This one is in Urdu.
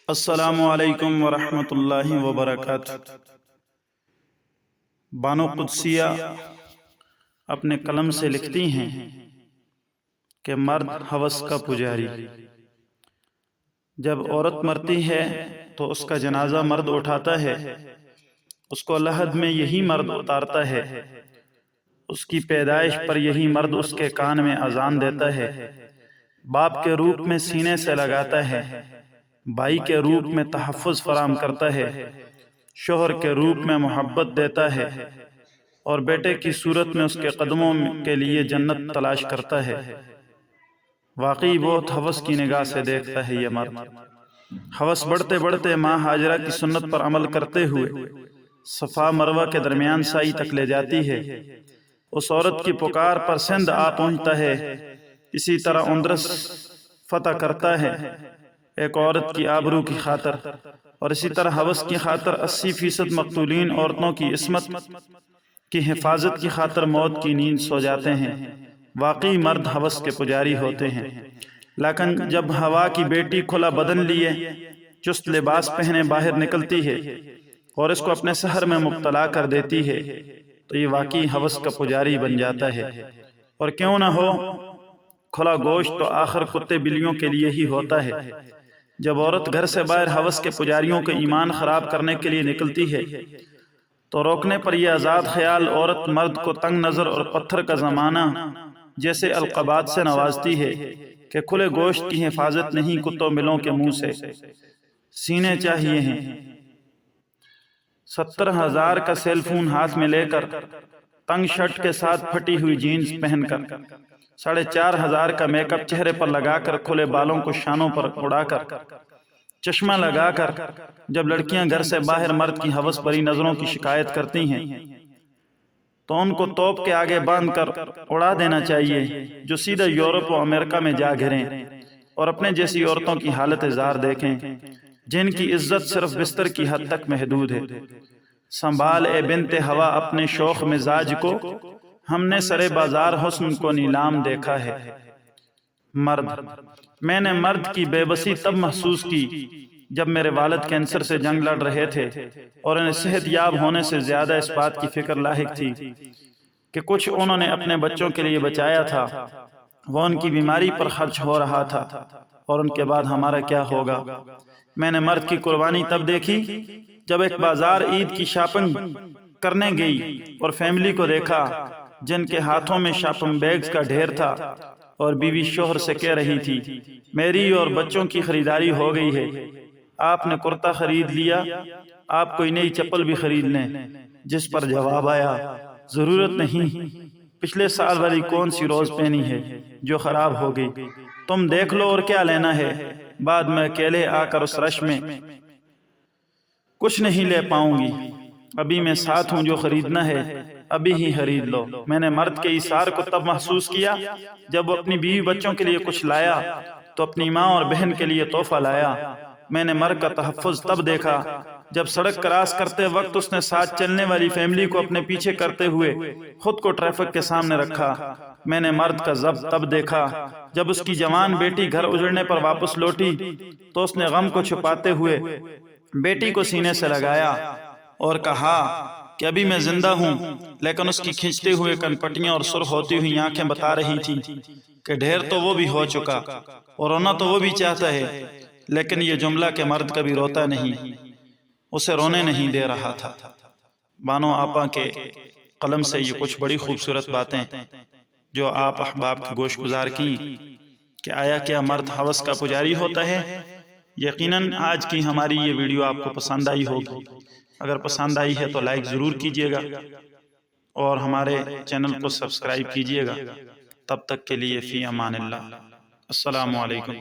السلام علیکم ورحمۃ اللہ وبرکاتہ۔ بانو قدسیہ اپنے قلم سے لکھتی ہیں کہ مرد ہوس کا پجاری، جب عورت مرتی ہے تو اس کا جنازہ مرد اٹھاتا ہے، اس کو لحد میں یہی مرد اتارتا ہے، اس کی پیدائش پر یہی مرد اس کے کان میں اذان دیتا ہے، باپ کے روپ میں سینے سے لگاتا ہے، بھائی کے روپ میں تحفظ فراہم کرتا ہے، شوہر کے روپ میں محبت دیتا ہے، اور بیٹے کی صورت میں اس کے قدموں کے لیے جنت تلاش کرتا ہے۔ واقعی بہت ہوس کی نگاہ سے دیکھتا ہے یہ مرد۔ ہوس بڑھتے بڑھتے ماں ہاجرہ کی سنت پر عمل کرتے ہوئے صفا مروہ کے درمیان سائی تک لے جاتی ہے۔ اس عورت کی پکار پر سندھ آ پہنچتا ہے، اسی طرح اندرس فتح کرتا ہے ایک عورت کی آبرو کی خاطر، اور اسی طرح ہوس کی خاطر 80% مقتولین عورتوں کی عصمت کی حفاظت کی خاطر موت کی نیند سو جاتے ہیں۔ واقعی مرد ہوس کے پجاری ہوتے ہیں، لیکن جب ہوا کی بیٹی کھلا بدن لیے چست لباس پہنے باہر نکلتی ہے اور اس کو اپنے سحر میں مبتلا کر دیتی ہے تو یہ واقعی ہوس کا پجاری بن جاتا ہے۔ اور کیوں نہ ہو، کھلا گوشت تو آخر کتے بلیوں کے لیے ہی ہوتا ہے۔ جب عورت گھر سے باہر ہوس کے پجاریوں کے ایمان خراب کرنے کے لیے نکلتی ہے تو روکنے پر یہ آزاد خیال عورت مرد کو تنگ نظر اور پتھر کا زمانہ جیسے القابات سے نوازتی ہے کہ کھلے گوشت کی حفاظت نہیں، کتوں بلوں کے منہ سے سینے چاہیے ہیں۔ 70,000 کا سیل فون ہاتھ میں لے کر، تنگ شرٹ کے ساتھ پھٹی ہوئی جینز پہن کر، 4,500 کا میک اپ چہرے پر لگا کر، کھلے بالوں کو شانوں پر اڑا کر، چشمہ لگا کر جب لڑکیاں گھر سے باہر مرد کی ہوس بھری نظروں کی شکایت کرتی ہیں تو ان کو توپ کے آگے باندھ کر اڑا دینا چاہیے، جو سیدھا یورپ و امریکہ میں جا گھریں اور اپنے جیسی عورتوں کی حالت زار دیکھیں جن کی عزت صرف بستر کی حد تک محدود ہے۔ سنبھال اے بنت ہوا اپنے شوخ مزاج کو، ہم نے سرے بازار حسن کو نیلام دیکھا ہے۔ مرد، میں نے مرد کی بے بسی تب محسوس کی جب میرے والد کینسر سے جنگ لڑ رہے تھے اور انہیں صحت یاب ہونے سے زیادہ اس بات کی فکر لاحق تھی کہ کچھ انہوں نے اپنے بچوں کے لیے بچایا تھا وہ ان کی بیماری پر خرچ ہو رہا تھا، اور ان کے بعد ہمارا کیا ہوگا۔ میں نے مرد کی قربانی تب دیکھی جب ایک بازار عید کی شاپنگ کرنے گئی اور فیملی کو دیکھا جن کے ہاتھوں میں شاپنگ بیگز کا ڈھیر تھا، اور بیوی شوہر سے کہہ رہی تھی میری اور بچوں کی خریداری ہو گئی ہے، آپ نے کرتا خرید لیا، آپ کوئی نئی چپل بھی خرید لیں، جس پر جواب آیا ضرورت نہیں، پچھلے سال والی کون سی روز پہنی ہے جو خراب ہو گئی، تم دیکھ لو اور کیا لینا ہے، بعد میں اکیلے آ کر اس رش میں کچھ نہیں لے پاؤں گی، ابھی میں ساتھ ہوں، جو خریدنا ہے ابھی ہی خرید لو۔ میں نے مرد کے ایثار کو تب محسوس کیا جب وہ اپنی بیوی بچوں کے لیے کچھ لایا تو اپنی ماں اور بہن کے لیے تحفہ لایا۔ میں نے مرد کا تحفظ تب دیکھا جب سڑک کراس کرتے وقت اس نے ساتھ چلنے والی فیملی کو اپنے پیچھے کرتے ہوئے خود کو ٹریفک کے سامنے رکھا۔ میں نے مرد کا ضبط تب دیکھا جب اس کی جوان بیٹی گھر اجڑنے پر واپس لوٹی تو اس نے غم کو چھپاتے ہوئے بیٹی کو سینے سے لگایا اور کہا کہ ابھی میں زندہ ہوں، لیکن اس کی کھنچتے ہوئے کنپٹیاں اور سرخ ہوتی ہوئی آنکھیں بتا رہی تھی کہ ڈھیر تو وہ بھی ہو چکا اور رونا تو وہ بھی چاہتا ہے، لیکن یہ جملہ کہ مرد کبھی روتا نہیں اسے رونے نہیں دے رہا تھا۔ بانو آپا کے قلم سے یہ کچھ بڑی خوبصورت باتیں جو آپ احباب کی گوش گزار کی کہ آیا کیا مرد ہوس کا پجاری ہوتا ہے۔ یقیناً آج کی ہماری یہ ویڈیو آپ کو پسند آئی ہوگی، اگر پسند آئی ہے تو لائک ضرور کیجیے گا اور ہمارے چینل کو سبسکرائب کیجیے گا۔ تب تک کے لیے فی امان اللہ، السلام علیکم۔